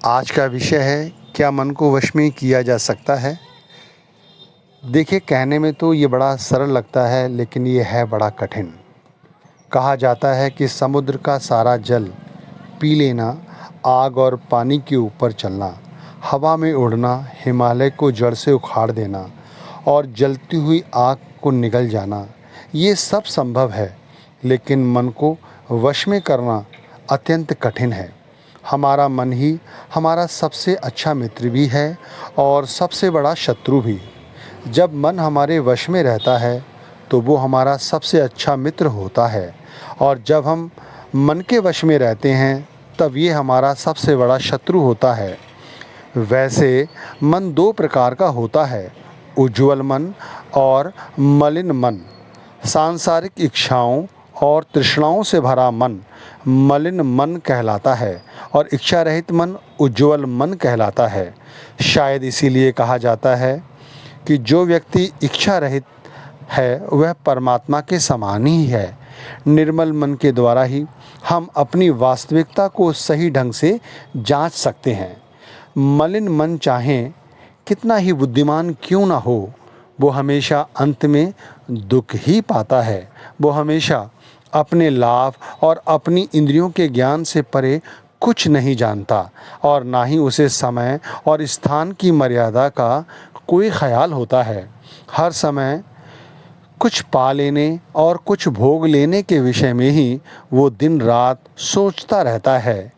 आज का विषय है, क्या मन को वश में किया जा सकता है? देखिए, कहने में तो ये बड़ा सरल लगता है, लेकिन ये है बड़ा कठिन। कहा जाता है कि समुद्र का सारा जल पी लेना, आग और पानी के ऊपर चलना, हवा में उड़ना, हिमालय को जड़ से उखाड़ देना और जलती हुई आग को निगल जाना, ये सब संभव है। लेकिन मन को वश में करना अत्यंत कठिन है। हमारा मन ही हमारा सबसे अच्छा मित्र भी है और सबसे बड़ा शत्रु भी। जब मन हमारे वश में रहता है तो वो हमारा सबसे अच्छा मित्र होता है, और जब हम मन के वश में रहते हैं तब ये हमारा सबसे बड़ा शत्रु होता है। वैसे मन दो प्रकार का होता है, उज्ज्वल मन और मलिन मन। सांसारिक इच्छाओं और तृष्णाओं से भरा मन मलिन मन कहलाता है और इच्छा रहित मन उज्ज्वल मन कहलाता है। शायद इसीलिए कहा जाता है कि जो व्यक्ति इच्छा रहित है वह परमात्मा के समान ही है। निर्मल मन के द्वारा ही हम अपनी वास्तविकता को सही ढंग से जांच सकते हैं। मलिन मन चाहे कितना ही बुद्धिमान क्यों ना हो, वो हमेशा अंत में दुख ही पाता है। वो हमेशा अपने लाभ और अपनी इंद्रियों के ज्ञान से परे कुछ नहीं जानता, और ना ही उसे समय और स्थान की मर्यादा का कोई ख्याल होता है। हर समय कुछ पा लेने और कुछ भोग लेने के विषय में ही वो दिन रात सोचता रहता है।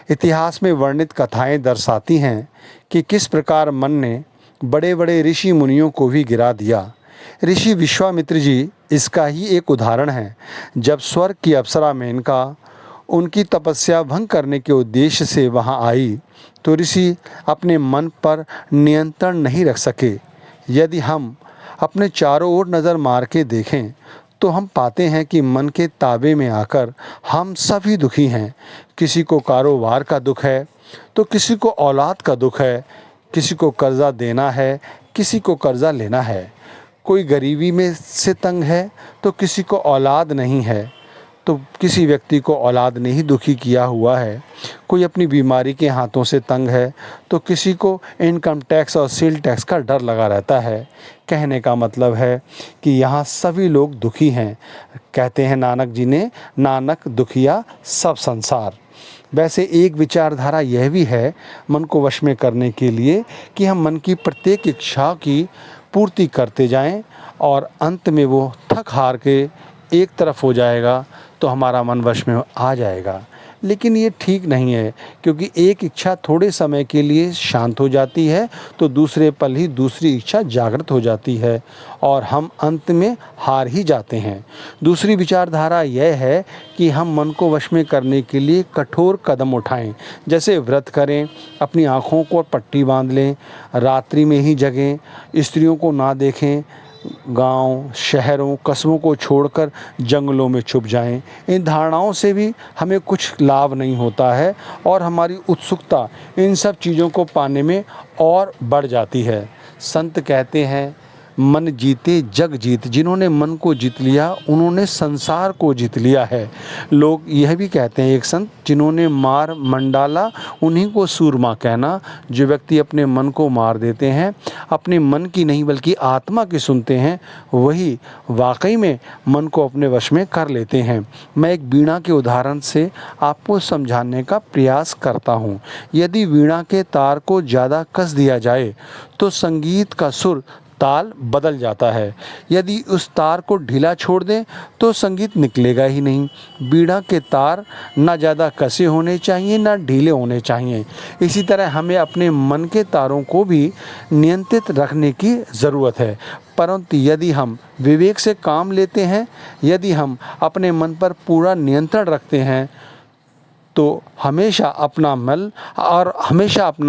इतिहास में वर्णित कथाएं दर्शाती हैं कि किस प्रकार मन ने बड़े बड़े ऋषि मुनियों को भी गिरा दिया। ऋषि विश्वामित्र जी इसका ही एक उदाहरण है। जब स्वर्ग की अप्सरा मेनका उनकी तपस्या भंग करने के उद्देश्य से वहां आई तो ऋषि अपने मन पर नियंत्रण नहीं रख सके। यदि हम अपने चारों ओर नज़र मार के देखें तो हम पाते हैं कि मन के ताबे में आकर हम सभी दुखी हैं। किसी को कारोबार का दुख है तो किसी को औलाद का दुख है, किसी को कर्जा देना है, किसी को कर्जा लेना है। कोई गरीबी में से तंग है तो किसी को औलाद नहीं है, तो किसी व्यक्ति को औलाद ने ही दुखी किया हुआ है। कोई अपनी बीमारी के हाथों से तंग है तो किसी को इनकम टैक्स और सेल टैक्स का डर लगा रहता है। कहने का मतलब है कि यहाँ सभी लोग दुखी हैं। कहते हैं नानक जी ने, नानक दुखिया सब संसार। वैसे एक विचारधारा यह भी है मन को वश में करने के लिए कि हम मन की प्रत्येक इच्छा की पूर्ति करते जाएं और अंत में वो थक हार के एक तरफ हो जाएगा तो हमारा मन वश में आ जाएगा। लेकिन ये ठीक नहीं है, क्योंकि एक इच्छा थोड़े समय के लिए शांत हो जाती है तो दूसरे पल ही दूसरी इच्छा जागृत हो जाती है और हम अंत में हार ही जाते हैं। दूसरी विचारधारा यह है कि हम मन को वश में करने के लिए कठोर कदम उठाएं, जैसे व्रत करें, अपनी आँखों को पट्टी बांध लें, रात्रि में ही जगें, स्त्रियों को ना देखें, गांव, शहरों, कस्बों को छोड़कर जंगलों में छुप जाएं। इन धारणाओं से भी हमें कुछ लाभ नहीं होता है और हमारी उत्सुकता इन सब चीज़ों को पाने में और बढ़ जाती है। संत कहते हैं, मन जीते जग जीत। जिन्होंने मन को जीत लिया उन्होंने संसार को जीत लिया है। लोग यह भी कहते हैं, एक संत, जिन्होंने मार मंडाला उन्हीं को सूरमा कहना। जो व्यक्ति अपने मन को मार देते हैं, अपने मन की नहीं बल्कि आत्मा की सुनते हैं, वही वाकई में मन को अपने वश में कर लेते हैं। मैं एक वीणा के उदाहरण से आपको समझाने का प्रयास करता हूँ। यदि वीणा के तार को ज़्यादा कस दिया जाए तो संगीत का सुर ताल बदल जाता है। यदि उस तार को ढीला छोड़ दें तो संगीत निकलेगा ही नहीं। बीड़ा के तार ना ज़्यादा कसे होने चाहिए ना ढीले होने चाहिए। इसी तरह हमें अपने मन के तारों को भी नियंत्रित रखने की ज़रूरत है। परंतु यदि हम विवेक से काम लेते हैं, यदि हम अपने मन पर पूरा नियंत्रण रखते हैं तो हमेशा अपना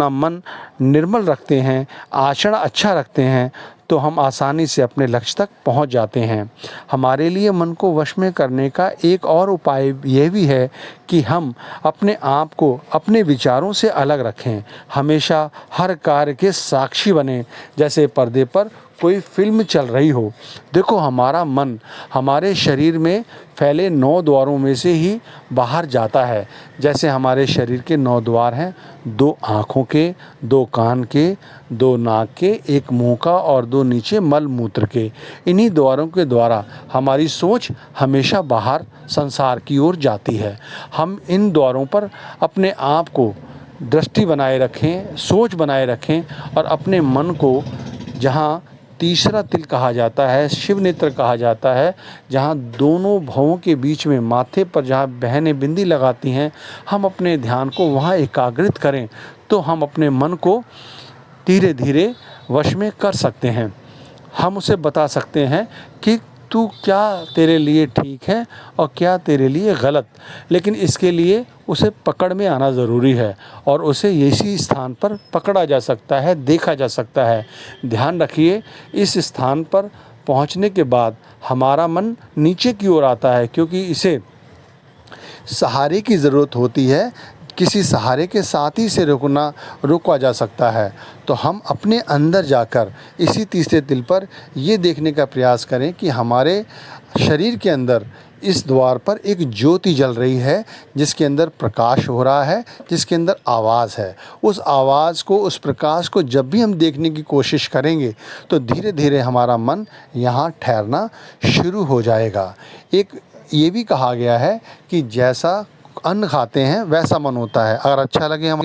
मन निर्मल रखते हैं, आचरण अच्छा रखते हैं, तो हम आसानी से अपने लक्ष्य तक पहुंच जाते हैं। हमारे लिए मन को वश में करने का एक और उपाय यह भी है कि हम अपने आप को अपने विचारों से अलग रखें। हमेशा हर कार्य के साक्षी बने, जैसे पर्दे पर कोई फ़िल्म चल रही हो। देखो हमारा मन हमारे शरीर में फैले 9 द्वारों में से ही बाहर जाता है। जैसे हमारे शरीर के 9 द्वार हैं, 2 आँखों के, 2 कान के, 2 नाक के, 1 मुँह का और 2 नीचे मल मूत्र के। इन्हीं द्वारों के द्वारा हमारी सोच हमेशा बाहर संसार की ओर जाती है। हम इन द्वारों पर अपने आप को दृष्टि बनाए रखें, सोच बनाए रखें और अपने मन को जहाँ तीसरा तिल कहा जाता है, शिव नेत्र कहा जाता है, जहाँ दोनों भवों के बीच में माथे पर जहाँ बहनें बिंदी लगाती हैं, हम अपने ध्यान को वहाँ एकाग्रित करें तो हम अपने मन को धीरे धीरे वश में कर सकते हैं। हम उसे बता सकते हैं कि तू क्या तेरे लिए ठीक है और क्या तेरे लिए गलत। लेकिन इसके लिए उसे पकड़ में आना ज़रूरी है और उसे इसी स्थान पर पकड़ा जा सकता है, देखा जा सकता है। ध्यान रखिए, इस स्थान पर पहुंचने के बाद हमारा मन नीचे की ओर आता है, क्योंकि इसे सहारे की ज़रूरत होती है। किसी सहारे के साथ ही से रोका जा सकता है। तो हम अपने अंदर जाकर इसी तीसरे तिल पर ये देखने का प्रयास करें कि हमारे शरीर के अंदर इस द्वार पर एक ज्योति जल रही है, जिसके अंदर प्रकाश हो रहा है, जिसके अंदर आवाज़ है। उस आवाज़ को, उस प्रकाश को जब भी हम देखने की कोशिश करेंगे तो धीरे धीरे हमारा मन यहाँ ठहरना शुरू हो जाएगा। एक ये भी कहा गया है कि जैसा अन्न खाते हैं वैसा मन होता है। अगर अच्छा लगे हमें